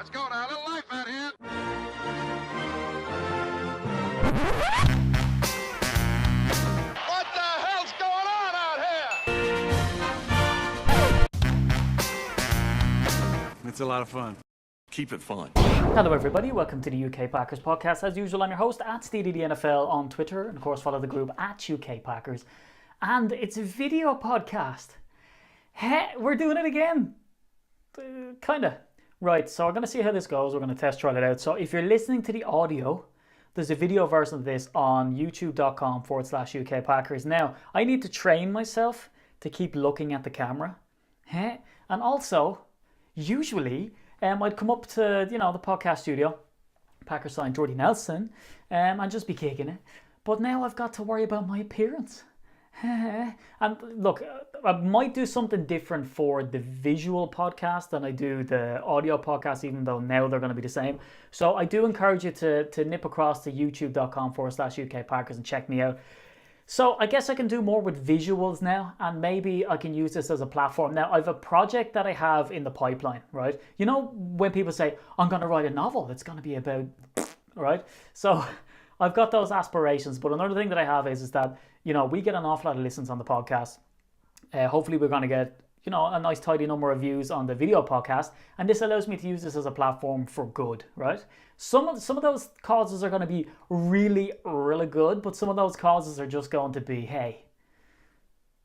Let's go now, a little life out here. What the hell's going on out here? It's a lot of fun. Keep it fun. Hello everybody, welcome to the UK Packers podcast. As usual, I'm your host at SteedyTheNFL on Twitter, and of course follow the group at UK Packers. And it's a video podcast. Hey, we're doing it again. Kinda. Right, so we're going to see how this goes. We're going to test trial it out. So if you're listening to the audio, there's a video version of this on youtube.com/UK Packers. Now, I need to train myself to keep looking at the camera. And also, usually, I'd come up to, the podcast studio, Packers sign Jordy Nelson, and just be kicking it. But now I've got to worry about my appearance. And look, I might do something different for the visual podcast than I do the audio podcast, even though now they're going to be the same. So I do encourage you to nip across to youtube.com/UK Packers and check me out. So I guess I can do more with visuals now, and maybe I can use this as a platform. Now, I have a project that I have in the pipeline, right? You know, when people say, I'm going to write a novel, it's going to be about, right? So I've got those aspirations. But another thing that I have is that, we get an awful lot of listens on the podcast. Hopefully we're going to get, a nice tidy number of views on the video podcast. And this allows me to use this as a platform for good, right? Some of those causes are going to be really, really good. But some of those causes are just going to be, hey,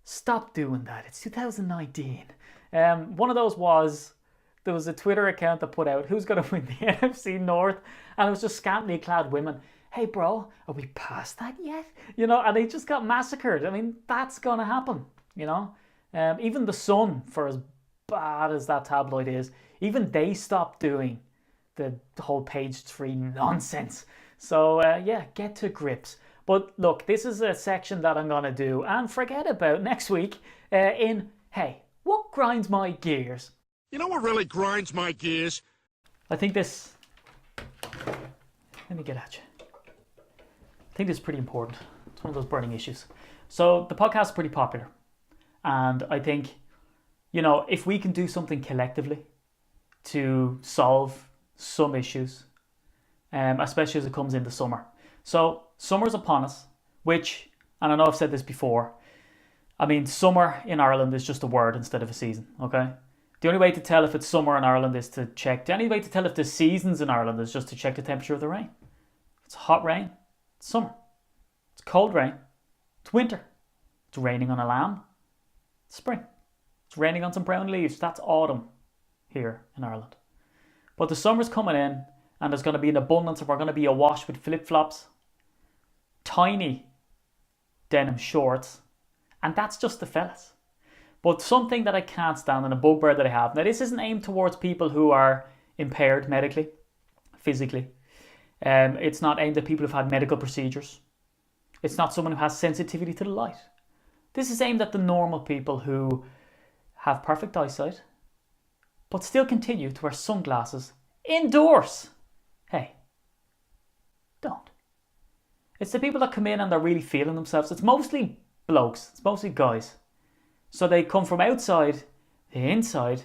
stop doing that. It's 2019. One of those was, there was a Twitter account that put out, who's going to win the NFC North? And it was just scantily clad women. Hey bro, are we past that yet? And they just got massacred. I mean, that's going to happen, Even The Sun, for as bad as that tabloid is, even they stopped doing the whole page 3 nonsense. So, get to grips. But look, this is a section that I'm going to do and forget about next week hey, what grinds my gears? You know what really grinds my gears? I think this... Let me get at you. I think this is pretty important. It's one of those burning issues. So the podcast is pretty popular. And I think, if we can do something collectively to solve some issues, especially as it comes into summer. So summer's upon us, which, and I know I've said this before, I mean, summer in Ireland is just a word instead of a season, okay? The only way to tell if it's summer in Ireland is to check, the only way to tell if there's seasons in Ireland is just to check the temperature of the rain. If it's hot rain, it's summer. It's cold rain, it's winter. It's raining on a lamb, it's spring. It's raining on some brown leaves, that's autumn here in Ireland. But the summer's coming in, and there's going to be an abundance, and we're going to be awash with flip-flops, tiny denim shorts, and that's just the fellas. But something that I can't stand, and a bugbear that I have, now this isn't aimed towards people who are impaired medically, physically. It's not aimed at people who've had medical procedures. It's not someone who has sensitivity to the light. This is aimed at the normal people who have perfect eyesight, but still continue to wear sunglasses indoors. Hey, don't. It's the people that come in and they're really feeling themselves. It's mostly blokes, it's mostly guys. So they come from outside, the inside,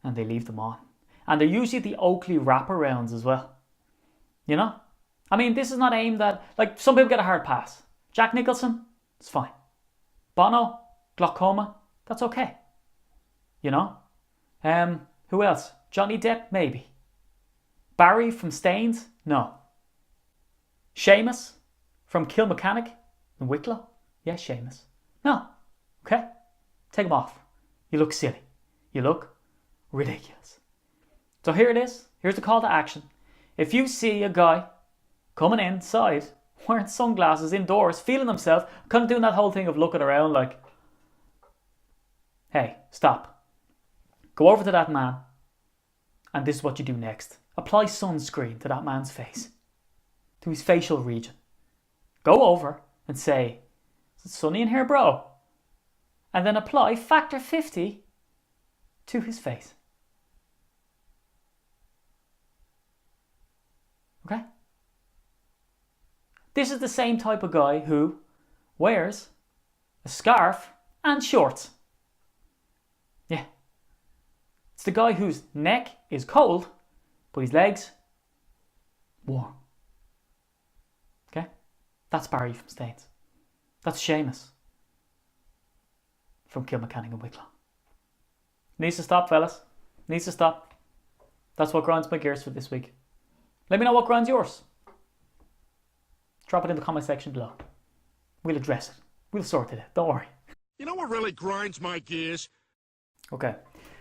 and they leave them on. And they're usually the Oakley wraparounds as well. I mean, this is not aimed at, like, some people get a hard pass. Jack Nicholson, it's fine. Bono, glaucoma, that's okay. Who else? Johnny Depp, maybe. Barry from Stains, no. Seamus from Kilmechanic and Wicklow, yes, Seamus. No, okay? Take them off. You look silly. You look ridiculous. So here it is. Here's the call to action. If you see a guy coming inside wearing sunglasses indoors, feeling himself, kind of doing that whole thing of looking around like, hey, stop. Go over to that man, and this is what you do next. Apply sunscreen to that man's face, to his facial region. Go over and say, is it sunny in here, bro? And then apply factor 50 to his face. Okay? This is the same type of guy who wears a scarf and shorts. Yeah. It's the guy whose neck is cold but his legs, warm. Okay? That's Barry from Staines. That's Seamus from Kilmachanning and Wicklow. Needs to stop, fellas. Needs to stop. That's what grinds my gears for this week. Let me know what grinds yours. Drop it in the comment section below. We'll address it. We'll sort it out. Don't worry. You know what really grinds my gears? Okay.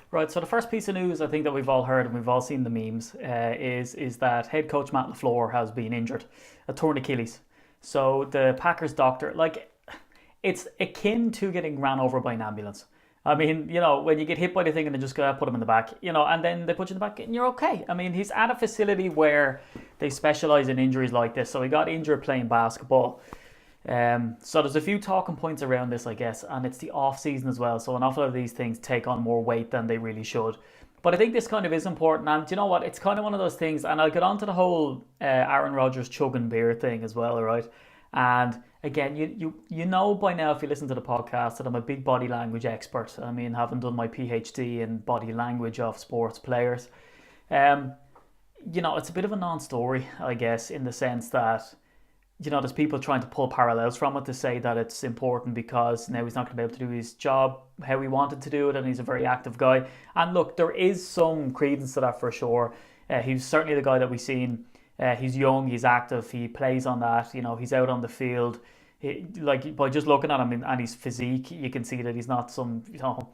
Right, so the first piece of news I think that we've all heard and we've all seen the memes is that head coach Matt LaFleur has been injured. A torn Achilles. So the Packers doctor, like, it's akin to getting ran over by an ambulance. I mean, you know, when you get hit by the thing and they just go, put him in the back, you know, and then they put you in the back and you're okay. I mean, he's at a facility where they specialise in injuries like this. So he got injured playing basketball. So there's a few talking points around this, I guess, and it's the off season as well. So an awful lot of these things take on more weight than they really should. But I think this kind of is important. And do you know what? It's kind of one of those things. And I'll get on to the whole Aaron Rodgers chugging beer thing as well, all right? And again, you know by now if you listen to the podcast that I'm a big body language expert. I mean, having done my PhD in body language of sports players. You know, it's a bit of a non-story, I guess, in the sense that, you know, there's people trying to pull parallels from it to say that it's important because now he's not going to be able to do his job how he wanted to do it, and he's a very active guy. And look, there is some credence to that for sure. He's certainly the guy that we've seen. He's young, he's active, he plays on that, you know, he's out on the field. Like, by just looking at him and his physique, you can see that he's not some, you know,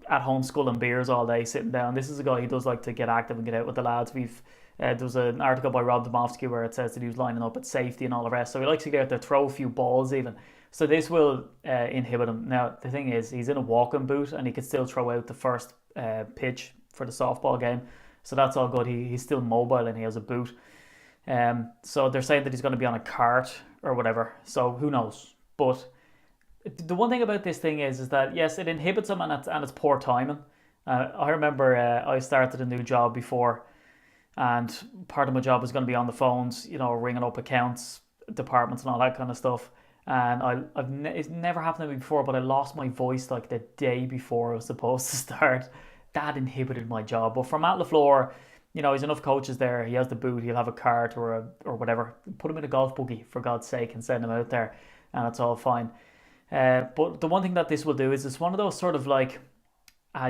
at home sculling beers all day sitting down. This is a guy who does like to get active and get out with the lads. There was an article by Rob Domofsky where it says that he was lining up at safety and all the rest. So he likes to get out there, throw a few balls even. So this will inhibit him. Now, the thing is, he's in a walking boot and he can still throw out the first pitch for the softball game. So that's all good. He's still mobile and he has a boot. So they're saying that he's going to be on a cart or whatever. So who knows? But the one thing about this thing is that, yes, it inhibits him and it's poor timing. I remember I started a new job before, and part of my job was going to be on the phones, you know, ringing up accounts, departments and all that kind of stuff. And it's never happened to me before, but I lost my voice like the day before I was supposed to start. That inhibited my job. But for Matt LaFleur, you know, he's enough coaches there. He has the boot. He'll have a cart or whatever. Put him in a golf buggy, for God's sake, and send him out there, and it's all fine. But the one thing that this will do is it's one of those sort of like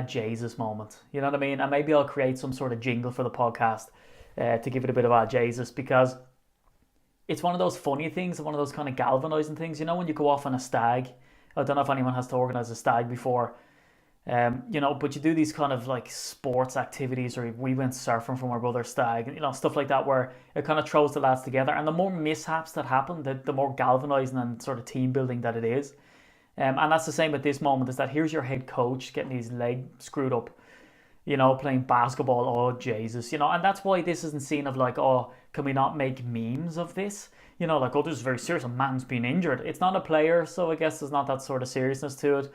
Jesus moments. You know what I mean? And maybe I'll create some sort of jingle for the podcast to give it a bit of Jesus, because it's one of those funny things, one of those kind of galvanizing things. You know, when you go off on a stag. I don't know if anyone has to organize a stag before. You know, but you do these kind of like sports activities, or we went surfing from our brother's stag, you know, stuff like that, where it kind of throws the lads together. And the more mishaps that happen, the more galvanizing and sort of team building that it is. And that's the same at this moment, is that here's your head coach getting his leg screwed up, you know, playing basketball. Oh, Jesus, you know, and that's why this isn't seen of like, oh, can we not make memes of this? You know, like, oh, this is very serious, a man's been injured. It's not a player, so I guess there's not that sort of seriousness to it.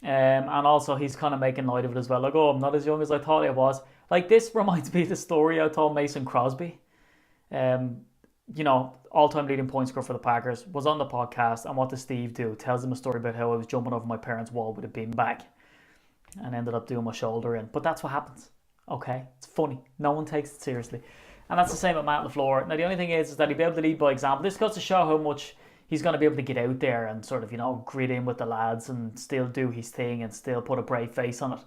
And also he's kind of making light of it as well, like, oh, I'm not as young as I thought I was. Like, this reminds me of the story I told Mason Crosby, you know, all-time leading point scorer for the Packers, was on the podcast, and what does Steve do? Tells him a story about how I was jumping over my parents' wall with a beanbag and ended up doing my shoulder in. But that's what happens, okay? It's funny. No one takes it seriously. And that's the same with Matt LaFleur. Now, the only thing is that he'll be able to lead by example. This goes to show how much he's going to be able to get out there and sort of, you know, grit in with the lads and still do his thing and still put a brave face on it.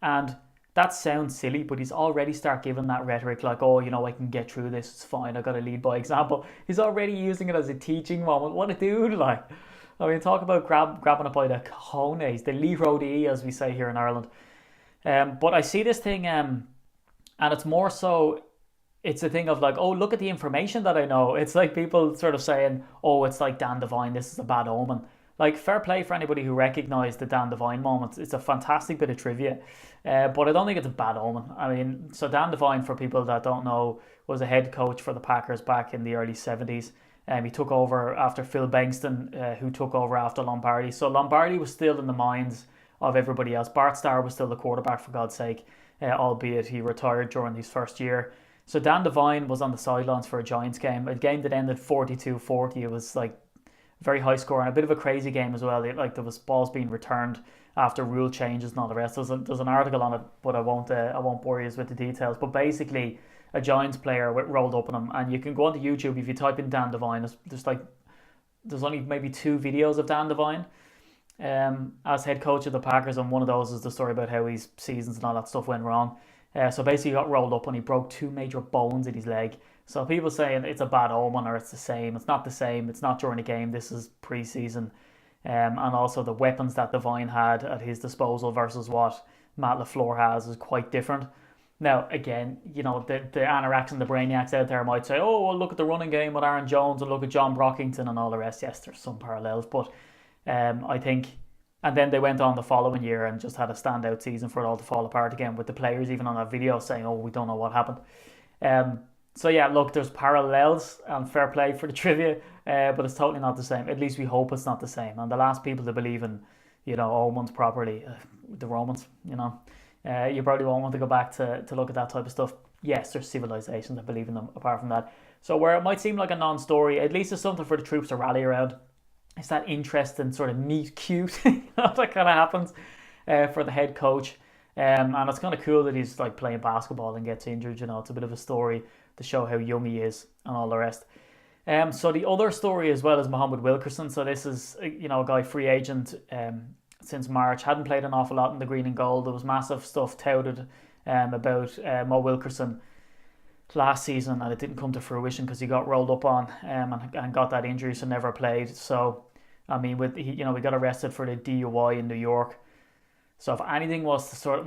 And that sounds silly, but he's already start giving that rhetoric like, oh, you know, I can get through this, it's fine, I got to lead by example. He's already using it as a teaching moment. What a dude, like. I mean, talk about grabbing it by the cojones, the Leroy D, as we say here in Ireland. But I see this thing, and it's more so, it's a thing of like, oh, look at the information that I know. It's like people sort of saying, oh, it's like Dan Devine, this is a bad omen. Like, fair play for anybody who recognised the Dan Devine moment. It's a fantastic bit of trivia. But I don't think it's a bad omen. I mean, so Dan Devine, for people that don't know, was a head coach for the Packers back in the early 70s. He took over after Phil Bengtson, who took over after Lombardi. So Lombardi was still in the minds of everybody else. Bart Starr was still the quarterback, for God's sake, albeit he retired during his first year. So Dan Devine was on the sidelines for a Giants game, a game that ended 42-40. It was like very high score and a bit of a crazy game as well. Like, there was balls being returned after rule changes and all the rest. There's an article on it, but I won't bore you with the details. But basically, a Giants player rolled up on him, and you can go onto YouTube if you type in Dan Devine. There's only maybe 2 videos of Dan Devine as head coach of the Packers, and one of those is the story about how his seasons and all that stuff went wrong. So basically, he got rolled up and he broke 2 major bones in his leg. So people saying it's a bad omen or it's the same. It's not the same. It's not during the game. This is preseason. And also the weapons that Devine had at his disposal versus what Matt LaFleur has is quite different. Now, again, the anoraks and the brainiacs out there might say, oh, well, look at the running game with Aaron Jones and look at John Brockington and all the rest. Yes, there's some parallels, but I think... And then they went on the following year and just had a standout season for it all to fall apart again, with the players even on that video saying, oh, we don't know what happened. So yeah, look, there's parallels and fair play for the trivia, but it's totally not the same. At least we hope it's not the same. And the last people to believe in, omens properly, the Romans, you probably won't want to go back to look at that type of stuff. Yes, there's civilizations that believe in them apart from that. So where it might seem like a non-story, at least it's something for the troops to rally around. It's that interesting sort of meet cute that kind of happens for the head coach. And it's kind of cool that he's like playing basketball and gets injured. It's a bit of a story to show how young he is and all the rest. So the other story as well is Muhammad Wilkerson. So this is a guy free agent since March. Hadn't played an awful lot in the green and gold. There was massive stuff touted about Mo Wilkerson last season, and it didn't come to fruition because he got rolled up on and got that injury, so never played. So I mean, we got arrested for the DUI in New York. So if anything was to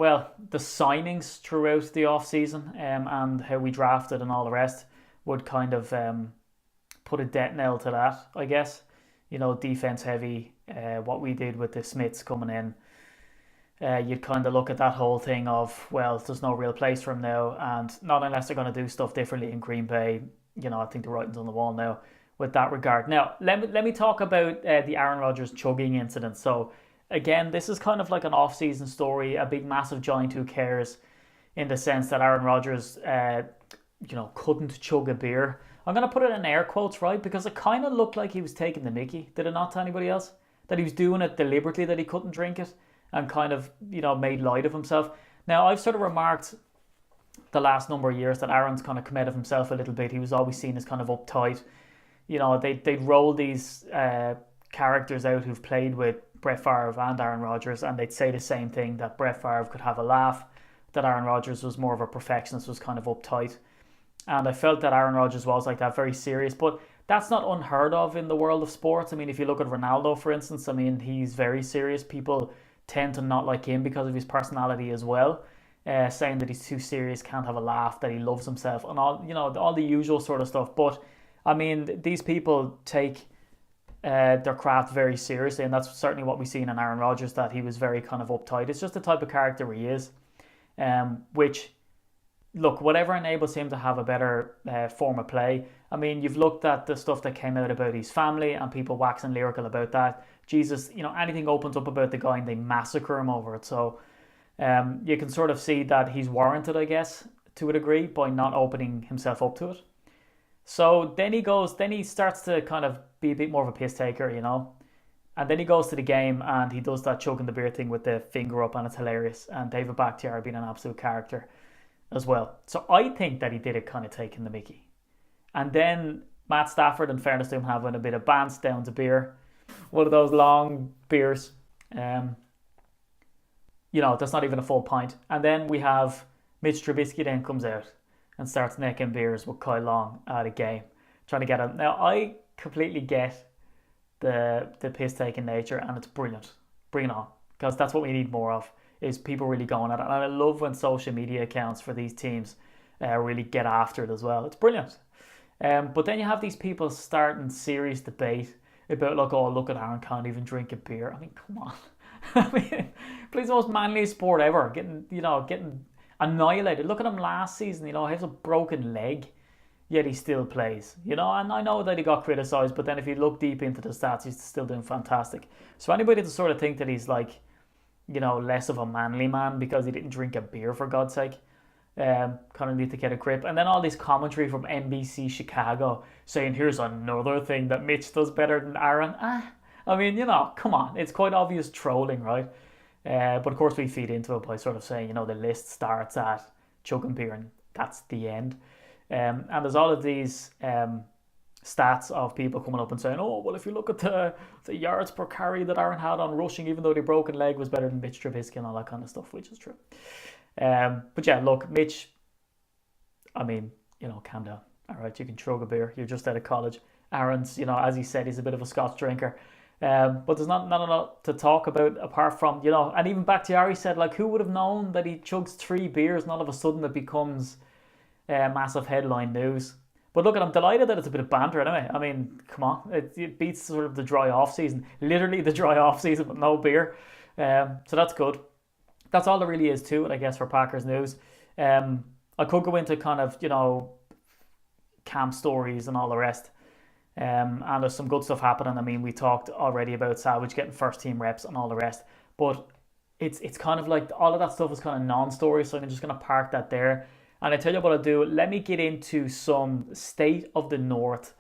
the signings throughout the off season and how we drafted and all the rest would kind of put a death knell to that, I guess. Defense heavy. What we did with the Smiths coming in. You'd kind of look at that whole thing of, well, there's no real place for him now, and not unless they're going to do stuff differently in Green Bay. I think the writing's on the wall now with that regard. Now, let me talk about the Aaron Rodgers chugging incident. So, again, this is kind of like an off-season story, a big, massive giant who cares, in the sense that Aaron Rodgers, couldn't chug a beer. I'm going to put it in air quotes, right? Because it kind of looked like he was taking the mickey. Did it not to anybody else? That he was doing it deliberately, that he couldn't drink it, and kind of, made light of himself. Now, I've sort of remarked the last number of years that Aaron's kind of come out of himself a little bit. He was always seen as kind of uptight. They'd roll these characters out who've played with Brett Favre and Aaron Rodgers, and they'd say the same thing, that Brett Favre could have a laugh, that Aaron Rodgers was more of a perfectionist, was kind of uptight. And I felt that Aaron Rodgers was like that, very serious. But that's not unheard of in the world of sports. I mean, if you look at Ronaldo, for instance, I mean, he's very serious. People tend to not like him because of his personality as well, saying that he's too serious, can't have a laugh, that he loves himself, and all the usual sort of stuff. But I mean, these people take their craft very seriously, and that's certainly what we've seen in Aaron Rodgers, that he was very kind of uptight. It's just the type of character he is, which, look, whatever enables him to have a better form of play. I mean, you've looked at the stuff that came out about his family and people waxing lyrical about that. Jesus, anything opens up about the guy and they massacre him over it. So you can sort of see that he's warranted, I guess, to a degree, by not opening himself up to it. So then he starts to kind of be a bit more of a piss taker, And then he goes to the game and he does that chugging the beer thing with the finger up, and it's hilarious. And David Bakhtiari being an absolute character as well. So I think that he did it kind of taking the mickey. And then Matt Stafford, in fairness to him, having a bit of bants down to beer. One of those long beers. That's not even a full pint. And then we have Mitch Trubisky then comes out and starts necking beers with Kyle Long at a game, trying to get him. Now, I completely get the piss-taking nature, and it's brilliant. Bring it on. Because that's what we need more of, is people really going at it. And I love when social media accounts for these teams really get after it as well. It's brilliant. But then you have these people starting serious debate about, like, oh, look at Aaron, can't even drink a beer. I mean, come on. I mean, plays the most manliest sport ever, getting annihilated. Look at him last season, he has a broken leg, yet he still plays, and I know that he got criticised, but then if you look deep into the stats, he's still doing fantastic. So anybody to sort of think that he's like, less of a manly man because he didn't drink a beer, for God's sake, kind of need to get a grip. And then all this commentary from NBC Chicago saying, here's another thing that Mitch does better than Aaron. I mean, come on, it's quite obvious trolling, right? But of course we feed into it by sort of saying, the list starts at Chugging beer and that's the end. And there's all of these stats of people coming up and saying, oh, well, if you look at the yards per carry that Aaron had on rushing, even though the broken leg was better than Mitch Trubisky and all that kind of stuff, which is true. But yeah, look, Mitch, I mean, calm down. All right, you can chug a beer. You're just out of college. Aaron's, as he said, he's a bit of a Scotch drinker. But there's not a lot to talk about apart from, and even back to Ari said, like, who would have known that he chugs 3 beers and all of a sudden it becomes massive headline news. But look, I'm delighted that it's a bit of banter anyway. I mean, come on, it beats sort of the dry off season, literally the dry off season with no beer. So that's good. That's all there really is to it, I guess, for Packers news. I could go into kind of, camp stories and all the rest. And there's some good stuff happening. I mean, we talked already about Savage getting first team reps and all the rest. But it's kind of like all of that stuff is kind of non-story, so I'm just going to park that there. And I tell you what I'll do, let me get into some state of the North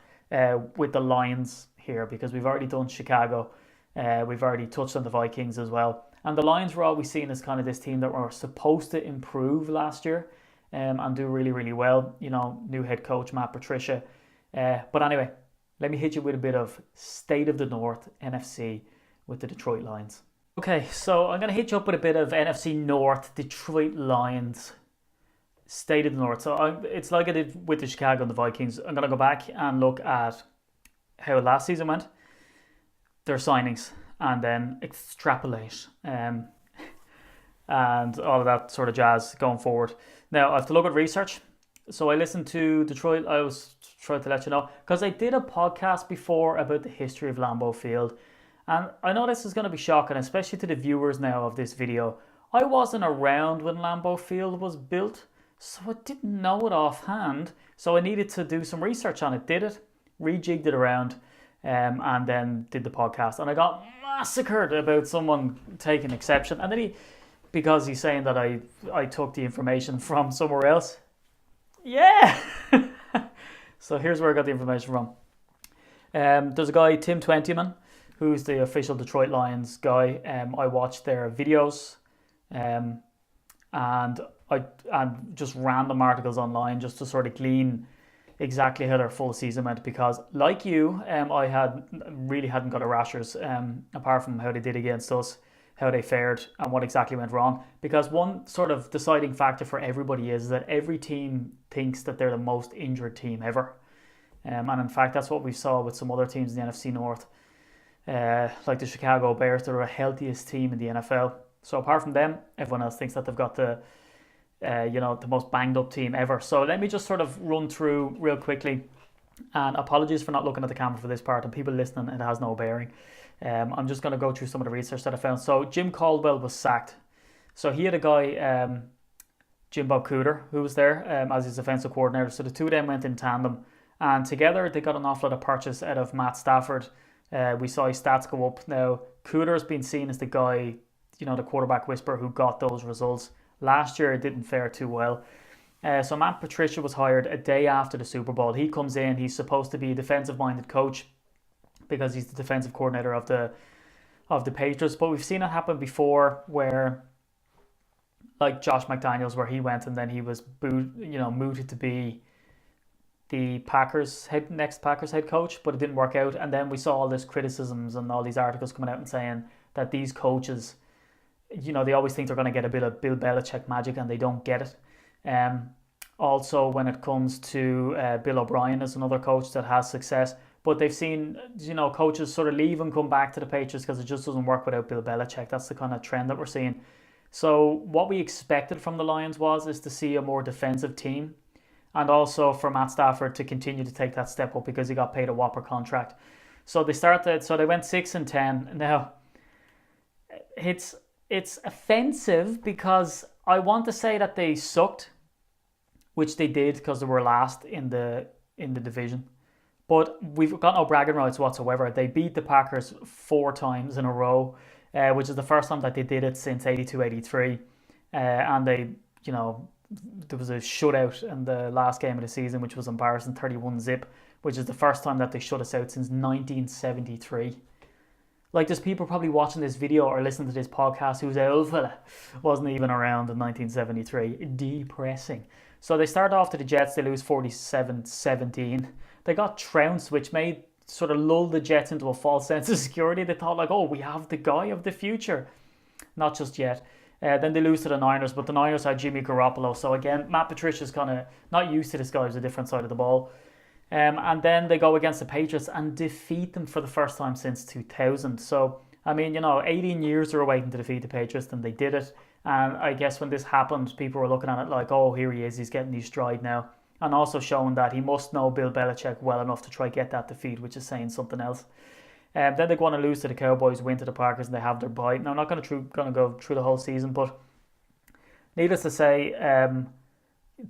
with the Lions here, because we've already done Chicago. We've already touched on the Vikings as well. And the Lions were always seen as kind of this team that were supposed to improve last year and do really, really well. New head coach, Matt Patricia. But anyway, let me hit you with a bit of state of the North, NFC, with the Detroit Lions. Okay, so I'm going to hit you up with a bit of NFC North, Detroit Lions, state of the North. So it's like I did with the Chicago and the Vikings. I'm going to go back and look at how last season went, their signings, and then extrapolate and all of that sort of jazz going forward. Now, I have to look at research. So I listened to Detroit. I was trying to let you know, because I did a podcast before about the history of Lambeau Field. And I know this is going to be shocking, especially to the viewers now of this video. I wasn't around when Lambeau Field was built, so I didn't know it offhand. So I needed to do some research on it. Did it, rejigged it around, and then did the podcast. And I got massacred about someone taking exception. And then because he's saying that I took the information from somewhere else. Yeah! So here's where I got the information from. There's a guy, Tim Twentyman, who's the official Detroit Lions guy. I watched their videos and just random articles online just to sort of glean exactly how their full season went, because like you, I hadn't got a rashers apart from how they did against us, how they fared and what exactly went wrong. Because one sort of deciding factor for everybody is that every team thinks that they're the most injured team ever. And in fact, that's what we saw with some other teams in the NFC North. Like the Chicago Bears, they're the healthiest team in the NFL. So apart from them, everyone else thinks that they've got the most banged up team ever. So let me just sort of run through real quickly. And apologies for not looking at the camera for this part, and people listening, it has no bearing. I'm just going to go through some of the research that I found. So Jim Caldwell was sacked. So he had a guy, Jim Bob Cooter, who was there as his offensive coordinator. So the two of them went in tandem. And together they got an awful lot of purchase out of Matt Stafford. We saw his stats go up. Now, Cooter's been seen as the guy, the quarterback whisperer who got those results. Last year it didn't fare too well. So Matt Patricia was hired a day after the Super Bowl. He comes in, he's supposed to be a defensive-minded coach because he's the defensive coordinator of the Patriots. But we've seen it happen before where, like Josh McDaniels, where he went and then he was mooted to be the next Packers head coach, but it didn't work out. And then we saw all this criticisms and all these articles coming out and saying that these coaches, they always think they're going to get a bit of Bill Belichick magic, and they don't get it. Also, when it comes to Bill O'Brien as another coach that has success, but they've seen, coaches sort of leave and come back to the Patriots because it just doesn't work without Bill Belichick. That's the kind of trend that we're seeing. So what we expected from the Lions is to see a more defensive team, and also for Matt Stafford to continue to take that step up because he got paid a whopper contract. So they went 6-10. Now, it's offensive because I want to say that they sucked, which they did because they were last in the division. But we've got no bragging rights whatsoever. They beat the Packers 4 times in a row, which is the first time that they did it since 82-83. And they, there was a shutout in the last game of the season, which was embarrassing, 31-0, which is the first time that they shut us out since 1973. Like, there's people probably watching this video or listening to this podcast whose old fella wasn't even around in 1973. Depressing. So they start off to the Jets, they lose 47-17. They got trounced, which made sort of lulled the Jets into a false sense of security. They thought like, oh, we have the guy of the future. Not just yet. Then they lose to the Niners, but the Niners had Jimmy Garoppolo. So again, Matt Patricia's kind of not used to this guy who's a different side of the ball. And then they go against the Patriots and defeat them for the first time since 2000. So, I mean, 18 years they were waiting to defeat the Patriots, and they did it. And I guess when this happened, people were looking at it like, oh, here he is, he's getting his stride now. And also showing that he must know Bill Belichick well enough to try get that defeat, which is saying something else. Then they go on to lose to the Cowboys, win to the Packers, and they have their bye. Now, I'm not going to go through the whole season, but needless to say,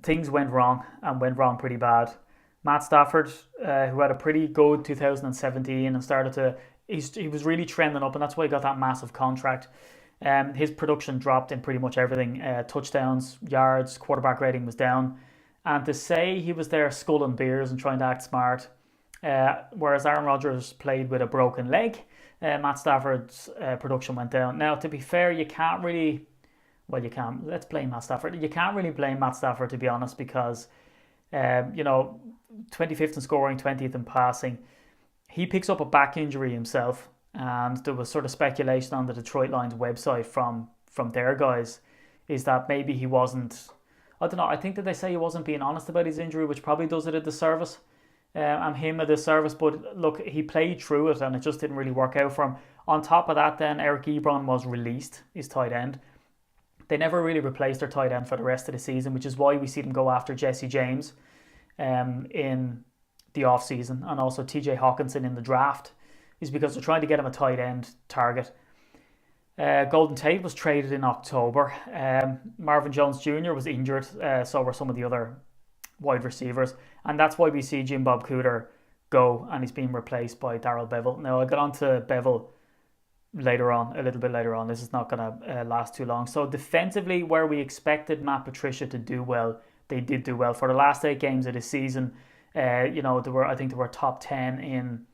things went wrong, and went wrong pretty bad. Matt Stafford, who had a pretty good 2017 and he was really trending up, and that's why he got that massive contract. His production dropped in pretty much everything. Touchdowns, yards, quarterback rating was down. And to say he was there sculling beers and trying to act smart, whereas Aaron Rodgers played with a broken leg, Matt Stafford's production went down. Now, to be fair, you can't really... Well, you can. Let's blame Matt Stafford. You can't really blame Matt Stafford, to be honest, because... 25th in scoring, 20th in passing. He picks up a back injury himself, and there was sort of speculation on the Detroit Lions website from their guys is that maybe he wasn't, I don't know, I think that they say he wasn't being honest about his injury, which probably does it a disservice, and him a disservice, but look, he played through it and it just didn't really work out for him. On top of that then, Eric Ebron was released, his tight end. They never really replaced their tight end for the rest of the season, which is why we see them go after Jesse James in the off-season, and also TJ Hawkinson in the draft, is because they're trying to get him a tight end target. Golden Tate was traded in October. Marvin Jones Jr. was injured, so were some of the other wide receivers, and that's why we see Jim Bob Cooter go, and he's being replaced by Darrell Bevell. Now, I'll get on to Bevell a little bit later on. This is not going to last too long. So defensively, where we expected Matt Patricia to do well, they did do well. For the last 8 games of the season, I think they were top 10 in,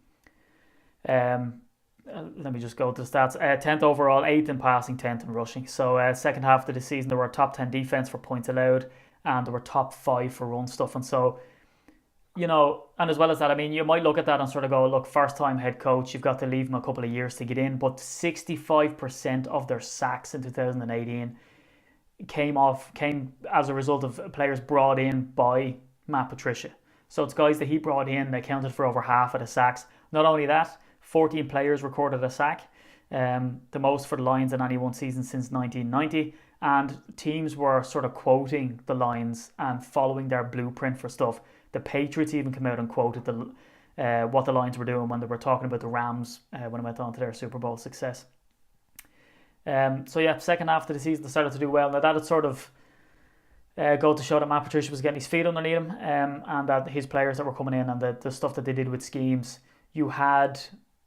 let me just go to the stats, 10th overall, 8th in passing, 10th in rushing. So second half of the season, they were top 10 defense for points allowed, and they were top 5 for run stuff. And so, and as well as that, I mean, you might look at that and sort of go, look, first time head coach, you've got to leave him a couple of years to get in, but 65% of their sacks in 2018 came as a result of players brought in by Matt Patricia. So it's guys that he brought in that accounted for over half of the sacks. Not only that, 14 players recorded a sack, the most for the Lions in any one season since 1990. And teams were sort of quoting the Lions and following their blueprint for stuff. The Patriots even came out and quoted what the Lions were doing when they were talking about the Rams when it went on to their Super Bowl success. Second half of the season they started to do well. Now that had sort of go to show that Matt Patricia was getting his feet underneath him, and that his players that were coming in and the stuff that they did with schemes. You had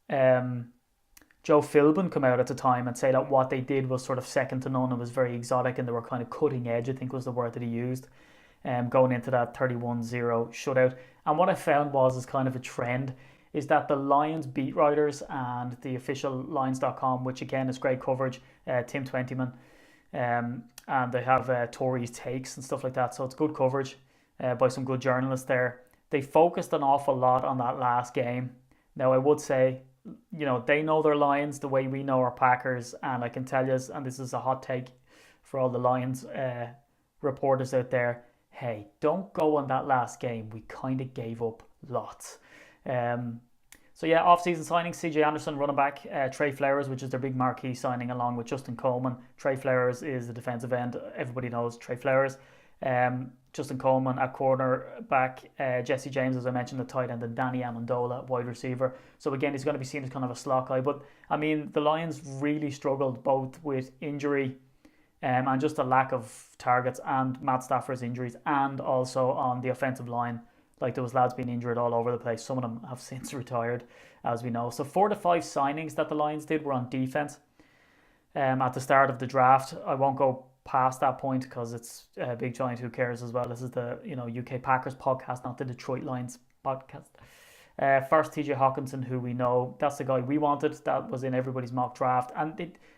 Joe Philbin come out at the time and say that what they did was sort of second to none and was very exotic, and they were kind of cutting edge, I think was the word that he used, going into that 31-0 shutout. And what I found is kind of a trend is that the Lions beat writers and the official Lions.com, which again is great coverage, Tim Twentyman, and they have Tory's takes and stuff like that, so it's good coverage by some good journalists there. They focused an awful lot on that last game. Now, I would say, they know their Lions the way we know our Packers, and I can tell you, and this is a hot take for all the Lions reporters out there, hey, don't go on that last game. We kind of gave up lots. Off-season signings, CJ Anderson, running back, Trey Flowers, which is their big marquee signing, along with Justin Coleman. Trey Flowers is the defensive end. Everybody knows Trey Flowers. Justin Coleman at cornerback, Jesse James, as I mentioned, the tight end, and Danny Amendola, wide receiver. So again, he's going to be seen as kind of a slot guy. But I mean, the Lions really struggled both with injury and just a lack of targets, and Matt Stafford's injuries, and also on the offensive line. Like, there was lads being injured all over the place. Some of them have since retired, as we know. So 4 to 5 signings that the Lions did were on defense at the start of the draft. I won't go past that point because it's a big giant who cares as well. This is the UK Packers podcast, not the Detroit Lions podcast. First, TJ Hawkinson, who we know, that's the guy we wanted. That was in everybody's mock draft.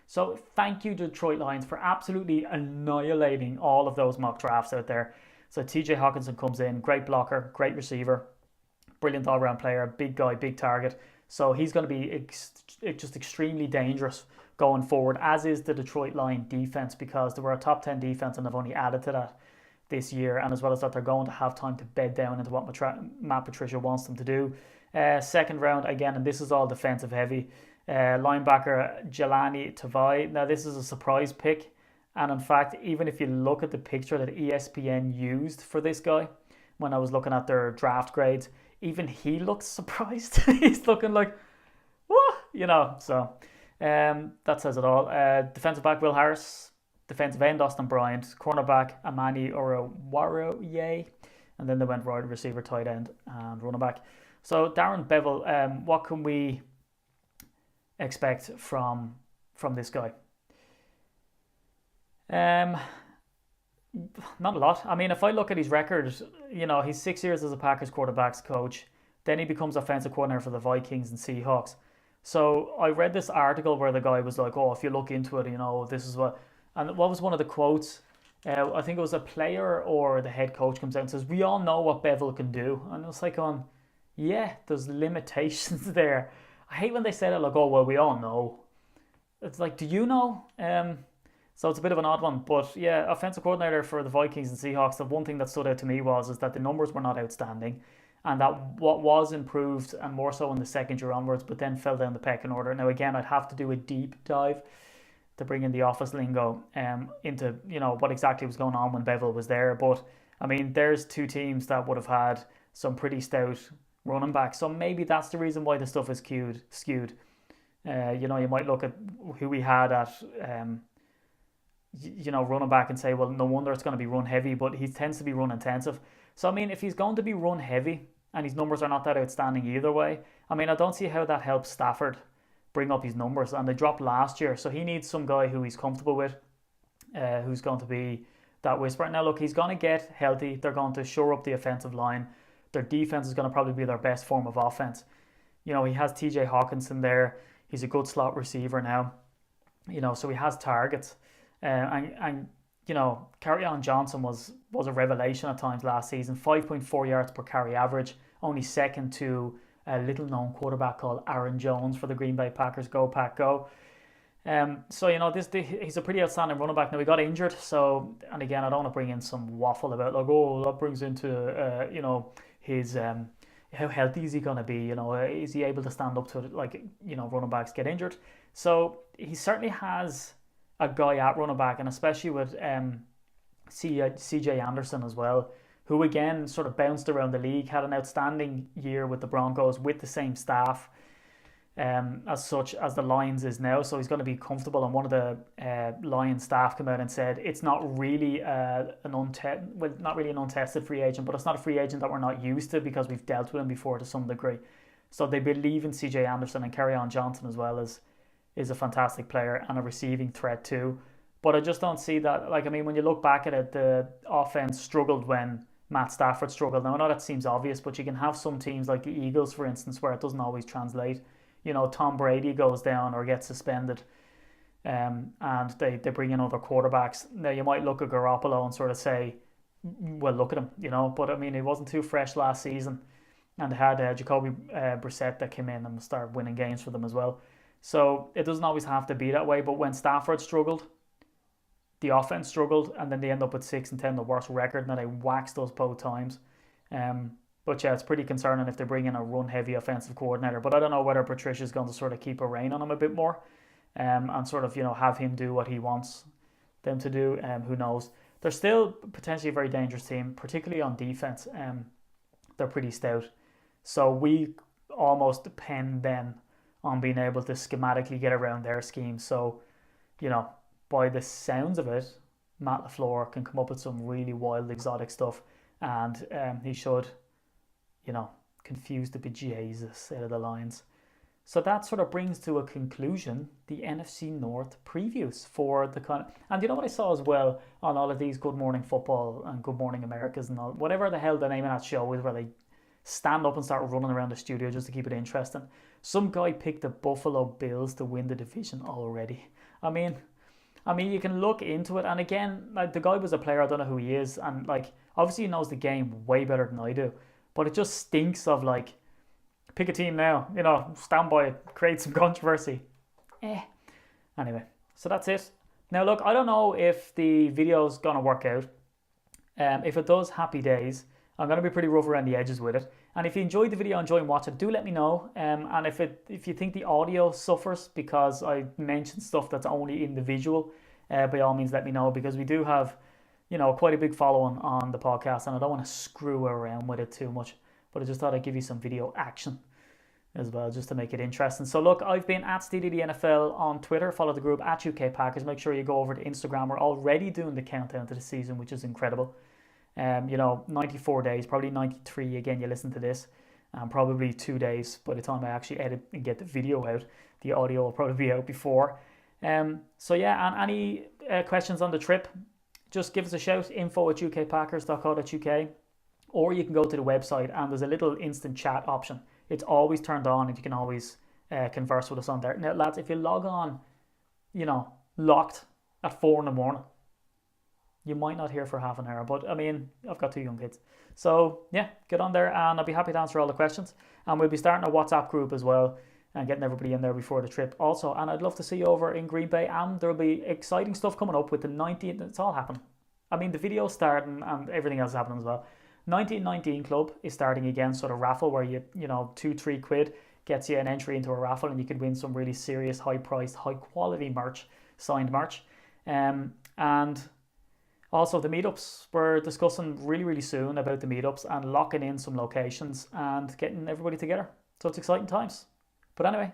So thank you to Detroit Lions for absolutely annihilating all of those mock drafts out there. So TJ Hawkinson comes in, great blocker, great receiver, brilliant all-round player, big guy, big target. So he's going to be just extremely dangerous going forward, as is the Detroit Lions defense, because they were a top 10 defense and they've only added to that this year, and as well as that, they're going to have time to bed down into what Matt Patricia wants them to do. Second round, again, and this is all defensive heavy, linebacker Jelani Tavai. Now, this is a surprise pick, and in fact, even if you look at the picture that ESPN used for this guy, when I was looking at their draft grades, even he looks surprised. He's looking like, what? So that says it all. Defensive back Will Harris, defensive end Austin Bryant, cornerback Amani Oruwariye, and then they went wide receiver, tight end, and running back. So Darren Bevel, what can we expect from this guy? Not a lot. I mean, if I look at his record, he's 6 years as a Packers quarterbacks coach. Then he becomes offensive coordinator for the Vikings and Seahawks. So I read this article where the guy was like, "Oh, if you look into it, this is what." And what was one of the quotes? I think it was a player or the head coach comes out and says, "We all know what Bevel can do." And it was like, yeah, there's limitations there. I hate when they say that, like, "Oh, well, we all know." It's like, do you know? So it's a bit of an odd one. But yeah, offensive coordinator for the Vikings and Seahawks, the one thing that stood out to me is that the numbers were not outstanding. And that what was improved, and more so in the second year onwards, but then fell down the pecking order. Now, again, I'd have to do a deep dive to bring in the office lingo into what exactly was going on when Bevel was there. But I mean, there's two teams that would have had some pretty stout running backs, so maybe that's the reason why the stuff is skewed. You might look at who we had at running back and say, well, no wonder it's going to be run heavy, but he tends to be run intensive. So I mean, if he's going to be run heavy and his numbers are not that outstanding either way, I mean, I don't see how that helps Stafford bring up his numbers, and they dropped last year, so he needs some guy who he's comfortable with, who's going to be that whisperer. Now look, he's going to get healthy, they're going to shore up the offensive line, their defense is going to probably be their best form of offense. He has TJ Hawkinson there, he's a good slot receiver now, so he has targets, and Kerryon Johnson was a revelation at times last season. 5.4 yards per carry average, only second to a little known quarterback called Aaron Jones for the Green Bay Packers. Go Pack Go. So he's a pretty outstanding running back. Now, he got injured, so, and again, I don't want to bring in some waffle about like, oh, that brings into his how healthy is he going to be? Is he able to stand up to it? Like, running backs get injured, so he certainly has a guy at running back, and especially with CJ Anderson as well, who again sort of bounced around the league, had an outstanding year with the Broncos with the same staff as such as the Lions is now, so he's going to be comfortable. And one of the Lions staff came out and said it's not really an untested free agent, but it's not a free agent that we're not used to because we've dealt with him before to some degree. So they believe in CJ Anderson, and Kerryon Johnson as well is a fantastic player and a receiving threat too. But I just don't see that. Like, I mean, when you look back at it, the offense struggled when Matt Stafford struggled. Now, I know that seems obvious, but you can have some teams like the Eagles, for instance, where it doesn't always translate. Tom Brady goes down or gets suspended, and they bring in other quarterbacks. Now, you might look at Garoppolo and sort of say, well, look at him, But, I mean, he wasn't too fresh last season. And they had Jacoby Brissett that came in and started winning games for them as well. So it doesn't always have to be that way. But when Stafford struggled, the offense struggled, and then they end up with 6-10, the worst record. Now, they waxed us both times. But yeah, it's pretty concerning if they bring in a run-heavy offensive coordinator. But I don't know whether Patricia's going to sort of keep a rein on him a bit more, and sort of have him do what he wants them to do. Who knows? They're still potentially a very dangerous team, particularly on defense. They're pretty stout, so we almost depend then on being able to schematically get around their scheme. So, by the sounds of it, Matt LaFleur can come up with some really wild, exotic stuff, and he should, confuse the bejesus out of the Lions. So that sort of brings to a conclusion the NFC North previews for the kind of, and you know what I saw as well on all of these Good Morning Football and Good Morning Americas and all, whatever the hell the name of that show is, where they stand up and start running around the studio just to keep it interesting. Some guy picked the Buffalo Bills to win the division already. I mean, you can look into it, and again, like, the guy was a player. I don't know who he is, and like, obviously he knows the game way better than I do. But it just stinks of like, pick a team now, stand by it, create some controversy. Anyway, so that's it. Now look, I don't know if the video's gonna work out. If it does, happy days. I'm gonna be pretty rough around the edges with it. And if you enjoyed the video, enjoy watching it, do let me know. And if you think the audio suffers because I mentioned stuff that's only in the visual, by all means let me know, because we do have, quite a big following on the podcast, and I don't want to screw around with it too much. But I just thought I'd give you some video action as well, just to make it interesting. So look, I've been at SteedyTheNFL on Twitter. Follow the group at UK Packers. Make sure you go over to Instagram. We're already doing the countdown to the season, which is incredible. 94 days, probably 93 again, you listen to this, probably 2 days by the time I actually edit and get the video out. The audio will probably be out before. So yeah, and any questions on the trip, just give us a shout, info@ukpackers.co.uk, or you can go to the website and there's a little instant chat option. It's always turned on and you can always converse with us on there. Now lads, if you log on, locked at 4 in the morning, you might not hear for half an hour, but I mean, I've got 2 young kids. So yeah, get on there and I'll be happy to answer all the questions. And we'll be starting a WhatsApp group as well and getting everybody in there before the trip also. And I'd love to see you over in Green Bay, and there'll be exciting stuff coming up with the 19th. It's all happening. I mean, the video's starting and everything else is happening as well. 1919 Club is starting again, sort of raffle where you 2-3 quid gets you an entry into a raffle and you could win some really serious, high-priced, high-quality merch, signed merch. And also the meetups, we're discussing really, really soon about the meetups and locking in some locations and getting everybody together. So it's exciting times. But anyway,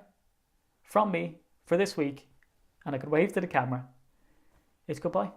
from me for this week, and I could wave to the camera, it's goodbye.